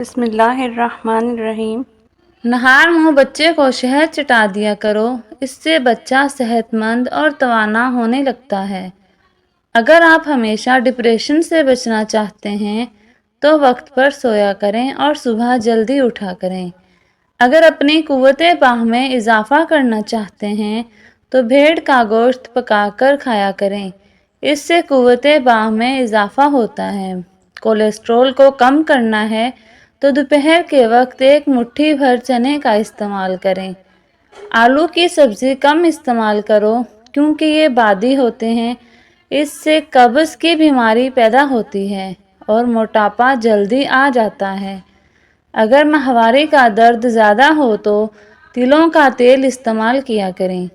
بسم اللہ الرحمن الرحیم۔ نہار منہ بچے کو شہد چٹا دیا کرو، اس سے بچہ صحت مند اور توانا ہونے لگتا ہے۔ اگر آپ ہمیشہ ڈپریشن سے بچنا چاہتے ہیں تو وقت پر سویا کریں اور صبح جلدی اٹھا کریں۔ اگر اپنی قوت باہ میں اضافہ کرنا چاہتے ہیں تو بھیڑ کا گوشت پکا کر کھایا کریں، اس سے قوت باہ میں اضافہ ہوتا ہے۔ کولیسٹرول کو کم کرنا ہے تو دوپہر کے وقت ایک مٹھی بھر چنے کا استعمال کریں۔ آلو کی سبزی کم استعمال کرو کیونکہ یہ بادی ہوتے ہیں، اس سے قبض کی بیماری پیدا ہوتی ہے اور موٹاپا جلدی آ جاتا ہے۔ اگر ماہوارے کا درد زیادہ ہو تو تلوں کا تیل استعمال کیا کریں۔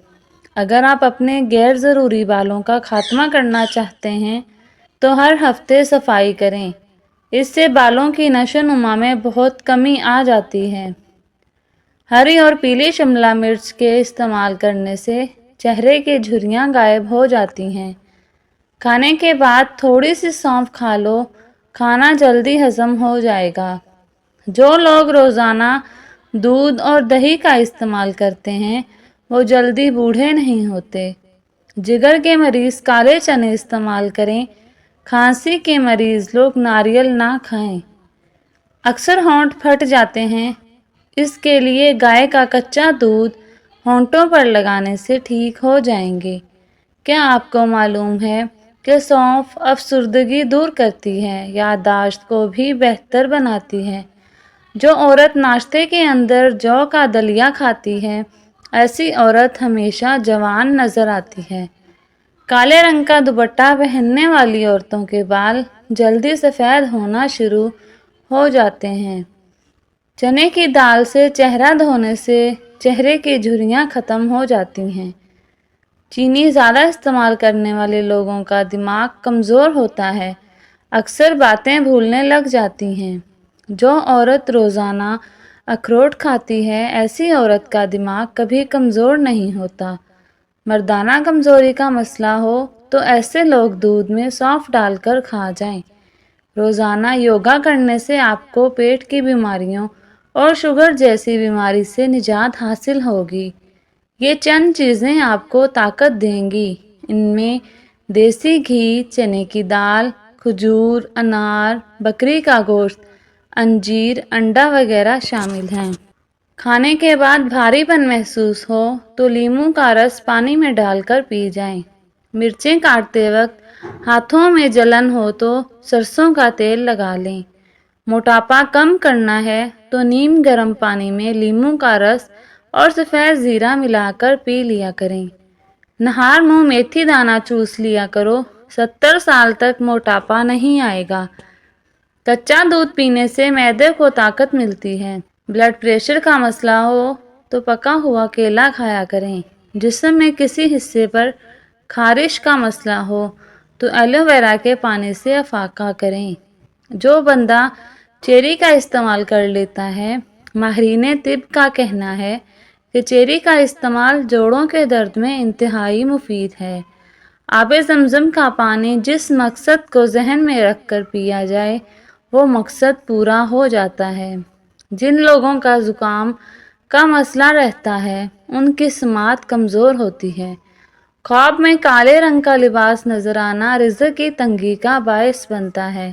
اگر آپ اپنے غیر ضروری بالوں کا خاتمہ کرنا چاہتے ہیں تو ہر ہفتے صفائی کریں، اس سے بالوں کی نشو و نما میں بہت کمی آ جاتی ہے۔ ہری اور پیلی شملہ مرچ کے استعمال کرنے سے چہرے کی جھریاں غائب ہو جاتی ہیں۔ کھانے کے بعد تھوڑی سی سونف کھا لو، کھانا جلدی ہضم ہو جائے گا۔ جو لوگ روزانہ دودھ اور دہی کا استعمال کرتے ہیں وہ جلدی بوڑھے نہیں ہوتے۔ جگر کے مریض کالے چنے استعمال کریں۔ کھانسی کے مریض لوگ ناریل نہ کھائیں۔ اکثر ہونٹ پھٹ جاتے ہیں، اس کے لیے گائے کا کچا دودھ ہونٹوں پر لگانے سے ٹھیک ہو جائیں گے۔ کیا آپ کو معلوم ہے کہ سونف افسردگی دور کرتی ہے، یادداشت کو بھی بہتر بناتی ہے؟ جو عورت ناشتے کے اندر جو کا دلیا کھاتی ہے، ایسی عورت ہمیشہ جوان نظر آتی ہے۔ کالے رنگ کا دوپٹہ پہننے والی عورتوں کے بال جلدی سفید ہونا شروع ہو جاتے ہیں۔ چنے کی دال سے چہرہ دھونے سے چہرے کی جھریاں ختم ہو جاتی ہیں۔ چینی زیادہ استعمال کرنے والے لوگوں کا دماغ کمزور ہوتا ہے، اکثر باتیں بھولنے لگ جاتی ہیں۔ جو عورت روزانہ اخروٹ کھاتی ہے، ایسی عورت کا دماغ کبھی کمزور نہیں ہوتا۔ مردانہ کمزوری کا مسئلہ ہو تو ایسے لوگ دودھ میں سونف ڈال کر کھا جائیں۔ روزانہ یوگا کرنے سے آپ کو پیٹ کی بیماریوں اور شوگر جیسی بیماری سے نجات حاصل ہوگی۔ یہ چند چیزیں آپ کو طاقت دیں گی۔ ان میں دیسی گھی، چنے کی دال، کھجور، انار، بکری کا گوشت، انجیر، انڈا وغیرہ شامل ہیں۔ کھانے کے بعد بھاری پن محسوس ہو تو لیموں کا رس پانی میں ڈال کر پی جائیں۔ مرچیں کاٹتے وقت ہاتھوں میں جلن ہو تو سرسوں کا تیل لگا لیں۔ موٹاپا کم کرنا ہے تو نیم گرم پانی میں لیموں کا رس اور سفید زیرہ ملا کر پی لیا کریں۔ نہار منہ میتھی دانہ چوس لیا کرو، 70 سال تک موٹاپا نہیں آئے گا۔ کچا دودھ پینے سے معدے کو طاقت ملتی ہے۔ بلڈ پریشر کا مسئلہ ہو تو پکا ہوا کیلا کھایا کریں۔ جسم میں کسی حصے پر خارش کا مسئلہ ہو تو ایلو ویرا کے پانی سے افاقہ کریں۔ جو بندہ چیری کا استعمال کر لیتا ہے، ماہرین طب کا کہنا ہے کہ چیری کا استعمال جوڑوں کے درد میں انتہائی مفید ہے۔ آب زمزم کا پانی جس مقصد کو ذہن میں رکھ کر پیا جائے وہ مقصد پورا ہو جاتا ہے۔ جن لوگوں کا زکام کا مسئلہ رہتا ہے ان کی سماعت کمزور ہوتی ہے۔ خواب میں کالے رنگ کا لباس نظر آنا رزق کی تنگی کا باعث بنتا ہے۔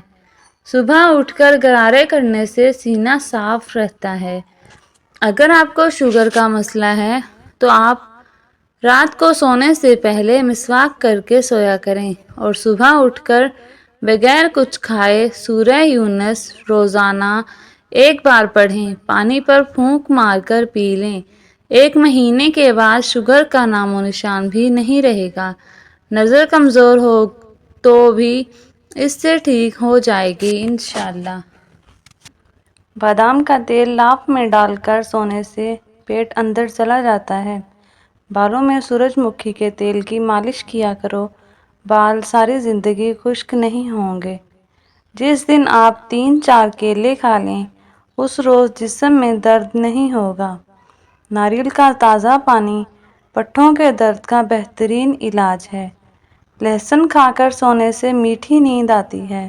صبح اٹھ کر غرارے کرنے سے سینہ صاف رہتا ہے۔ اگر آپ کو شوگر کا مسئلہ ہے تو آپ رات کو سونے سے پہلے مسواک کر کے سویا کریں اور صبح اٹھ کر بغیر کچھ کھائے سورہ یونس روزانہ 1 بار پڑھیں، پانی پر پھونک مار کر پی لیں۔ 1 مہینے کے بعد شوگر کا نام و نشان بھی نہیں رہے گا۔ نظر کمزور ہو تو بھی اس سے ٹھیک ہو جائے گی انشاءاللہ۔ بادام کا تیل لاف میں ڈال کر سونے سے پیٹ اندر چلا جاتا ہے۔ بالوں میں سورج مکھی کے تیل کی مالش کیا کرو، بال ساری زندگی خشک نہیں ہوں گے۔ جس دن آپ 3-4 کیلے کھا لیں اس روز جسم میں درد نہیں ہوگا۔ ناریل کا تازہ پانی پٹھوں کے درد کا بہترین علاج ہے۔ لہسن کھا کر سونے سے میٹھی نیند آتی ہے۔